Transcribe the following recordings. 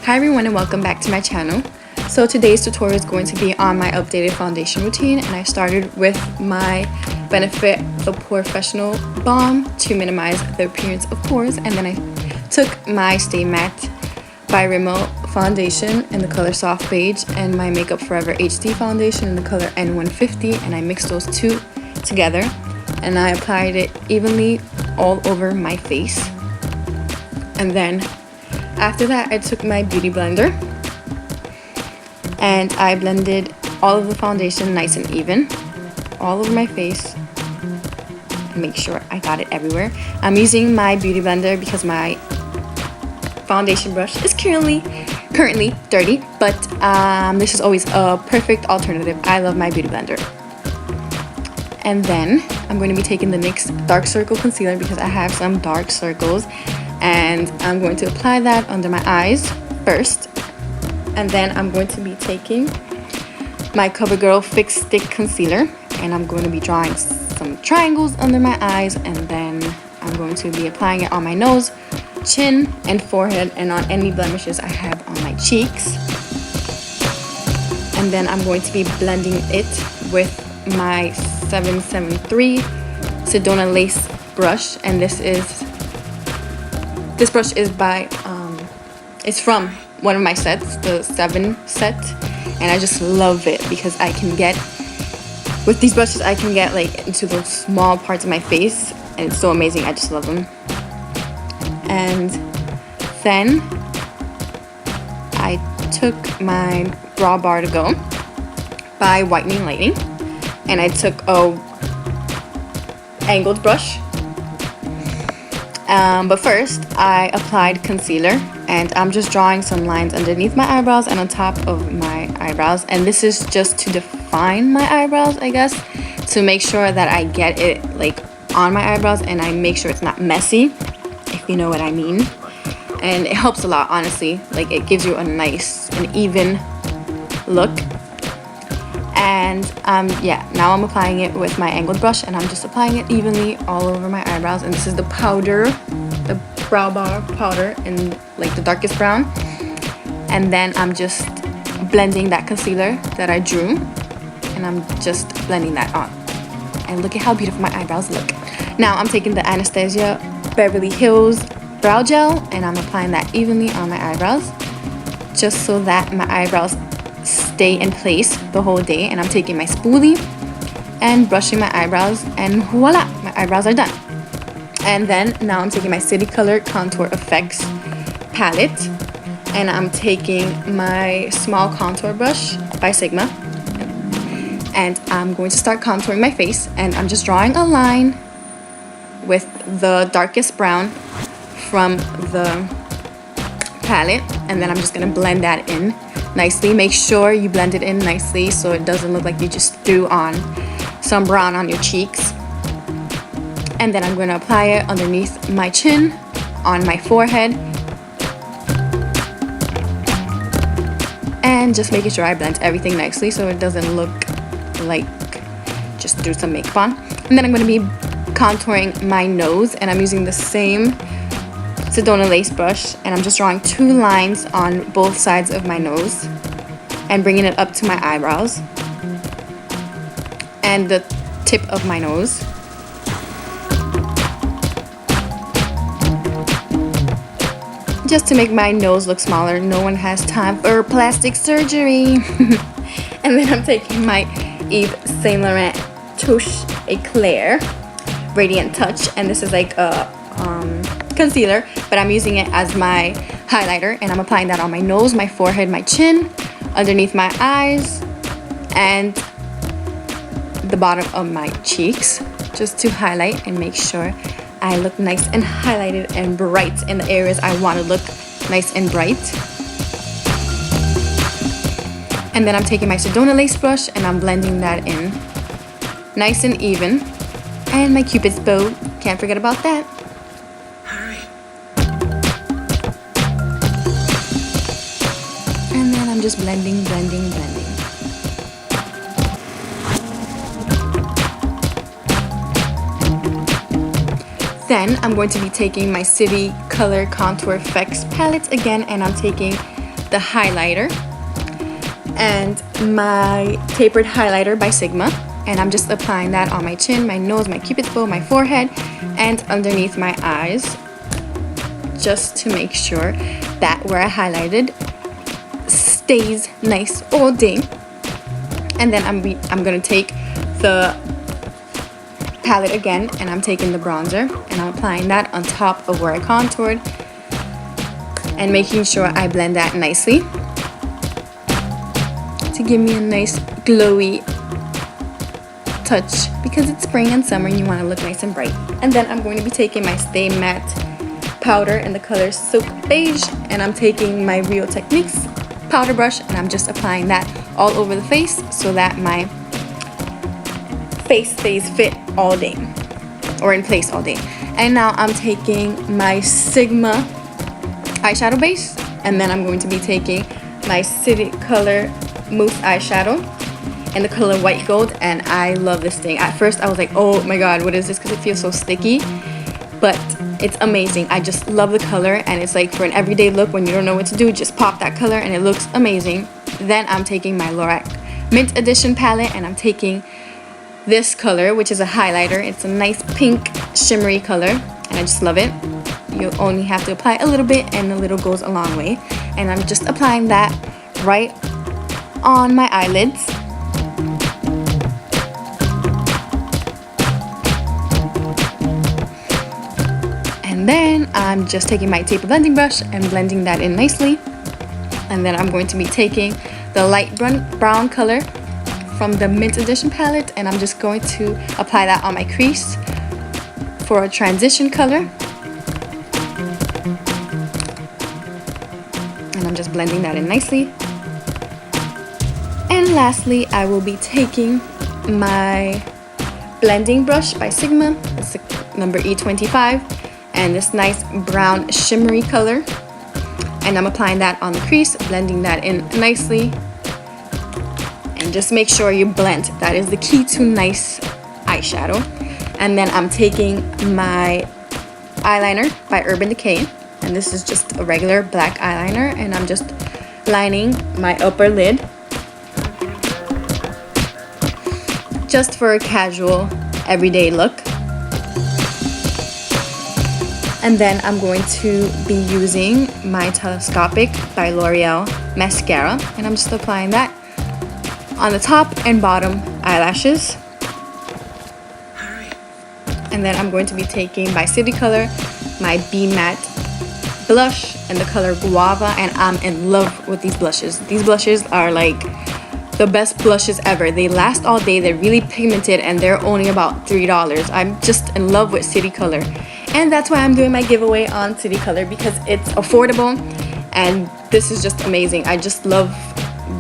Hi everyone and welcome back to my channel. So today's tutorial is going to be on my updated foundation routine, and I started with my Benefit the Pore Fessional Balm to minimize the appearance of pores, and then I took my Stay Matte by Rimmel foundation in the color Soft Beige and my Makeup Forever HD foundation in the color N150, and I mixed those two together and I applied it evenly all over my face. And then after that I took my beauty blender and I blended all of the foundation nice and even all over my face and make sure I got it everywhere. I'm using my beauty blender because my foundation brush is currently dirty, but this is always a perfect alternative. I love my beauty blender. And then I'm going to be taking the NYX Dark Circle Concealer because I have some dark circles, and I'm going to apply that under my eyes first, and then I'm going to be taking my CoverGirl Fix Stick Concealer and I'm going to be drawing some triangles under my eyes, and then I'm going to be applying it on my nose, chin, and forehead, and on any blemishes I have on my cheeks. And then I'm going to be blending it with my 773 Sedona Lace brush, and this brush is by it's from one of my sets, the 7 set, and I just love it because I can get with these brushes I can get like into those small parts of my face, and it's so amazing. I just love them. And then I took my Brow Bar to Go by Whitening Lighting, and I took a angled brush, but first I applied concealer, and I'm just drawing some lines underneath my eyebrows and on top of my eyebrows, and this is just to define my eyebrows, I guess, to make sure that I get it like on my eyebrows and I make sure it's not messy, if you know what I mean. And it helps a lot, honestly. Like, it gives you a nice and even look. And yeah, now I'm applying it with my angled brush, and I'm just applying it evenly all over my eyebrows. And this is the powder, the Brow Bar powder in like the darkest brown. And then I'm just blending that concealer that I drew, and I'm just blending that on. And look at how beautiful my eyebrows look. Now I'm taking the Anastasia Beverly Hills brow gel, and I'm applying that evenly on my eyebrows just so that my eyebrows stay in place the whole day. And I'm taking my spoolie and brushing my eyebrows, and voila, my eyebrows are done. And then now I'm taking my City Color Contour Effects palette, and I'm taking my small contour brush by Sigma, and I'm going to start contouring my face, and I'm just drawing a line with the darkest brown from the palette, and then I'm just going to blend that in nicely. Make sure you blend it in nicely so it doesn't look like you just threw on some brown on your cheeks. And then I'm going to apply it underneath my chin, on my forehead, and just making sure I blend everything nicely so it doesn't look like just threw some makeup on. And then I'm going to be contouring my nose, and I'm using the same Sedona Lace brush, and I'm just drawing 2 lines on both sides of my nose and bringing it up to my eyebrows and the tip of my nose. Just to make my nose look smaller. No one has time for plastic surgery. And then I'm taking my Yves Saint Laurent Touche Eclair Radiant Touch, and this is like a concealer, but I'm using it as my highlighter, and I'm applying that on my nose, my forehead, my chin, underneath my eyes, and the bottom of my cheeks, just to highlight and make sure I look nice and highlighted and bright in the areas I want to look nice and bright. And then I'm taking my Sedona Lace brush, and I'm blending that in nice and even. And my Cupid's bow, can't forget about that. And then I'm just blending. Then I'm going to be taking my City Color Contour Effects palette again, and I'm taking the highlighter and my tapered highlighter by Sigma, and I'm just applying that on my chin, my nose, my cupid's bow, my forehead, and underneath my eyes, just to make sure that where I highlighted stays nice all day. And then I'm gonna take the palette again, and I'm taking the bronzer and I'm applying that on top of where I contoured and making sure I blend that nicely to give me a nice glowy touch, because it's spring and summer and you want to look nice and bright. And then I'm going to be taking my Stay Matte powder in the color Silk Beige, and I'm taking my Real Techniques powder brush and I'm just applying that all over the face so that my face stays fit all day, or in place all day. And now I'm taking my Sigma eyeshadow base, and then I'm going to be taking my City Color mousse eyeshadow in the color White Gold, and I love this thing. At first I was like, oh my god, what is this, because it feels so sticky, but it's amazing. I just love the color, and it's like for an everyday look when you don't know what to do, just pop that color and it looks amazing. Then I'm taking my Lorac Mint Edition palette and I'm taking this color, which is a highlighter. It's a nice pink shimmery color and I just love it. You only have to apply a little bit and a little goes a long way. And I'm just applying that right on my eyelids. And then I'm just taking my taper blending brush and blending that in nicely. And then I'm going to be taking the light brown color from the Mint Edition palette, and I'm just going to apply that on my crease for a transition color. And I'm just blending that in nicely. And lastly, I will be taking my blending brush by Sigma. It's the number E25, and this nice brown shimmery color. And I'm applying that on the crease, blending that in nicely. And just make sure you blend. That is the key to nice eyeshadow. And then I'm taking my eyeliner by Urban Decay, and this is just a regular black eyeliner, and I'm just lining my upper lid just for a casual everyday look. And then I'm going to be using my Telescopic by L'Oreal mascara, and I'm just applying that on the top and bottom eyelashes. And then I'm going to be taking by City Color my Be Matte blush in the color Guava, and I'm in love with these blushes. These blushes are like the best blushes ever. They last all day, they're really pigmented, and they're only about $3. I'm just in love with City Color, and that's why I'm doing my giveaway on City Color, because it's affordable and this is just amazing. I just love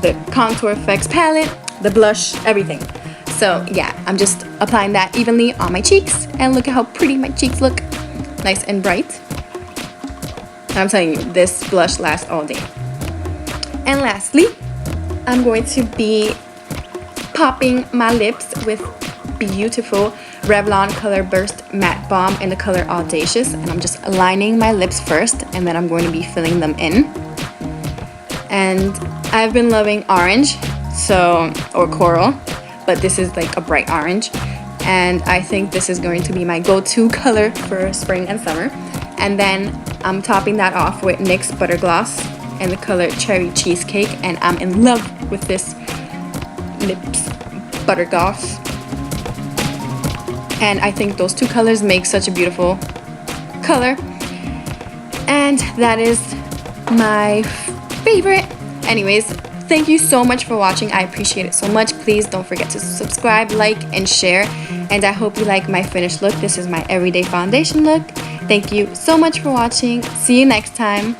the contour effects palette, the blush, everything. So yeah, I'm just applying that evenly on my cheeks, and look at how pretty my cheeks look, nice and bright. And I'm telling you, this blush lasts all day. And lastly, I'm going to be popping my lips with beautiful Revlon Color Burst Matte Balm in the color Audacious, and I'm just lining my lips first, and then I'm going to be filling them in. And I've been loving orange, or coral, but this is like a bright orange, and I think this is going to be my go-to color for spring and summer. And then I'm topping that off with NYX Butter Gloss in the color Cherry Cheesecake, and I'm in love with this lips butter gloss. And I think those two colors make such a beautiful color, and that is my favorite. Anyways, thank you so much for watching. I appreciate it so much. Please don't forget to subscribe, like, and share. And I hope you like my finished look. This is my everyday foundation look. Thank you so much for watching. See you next time.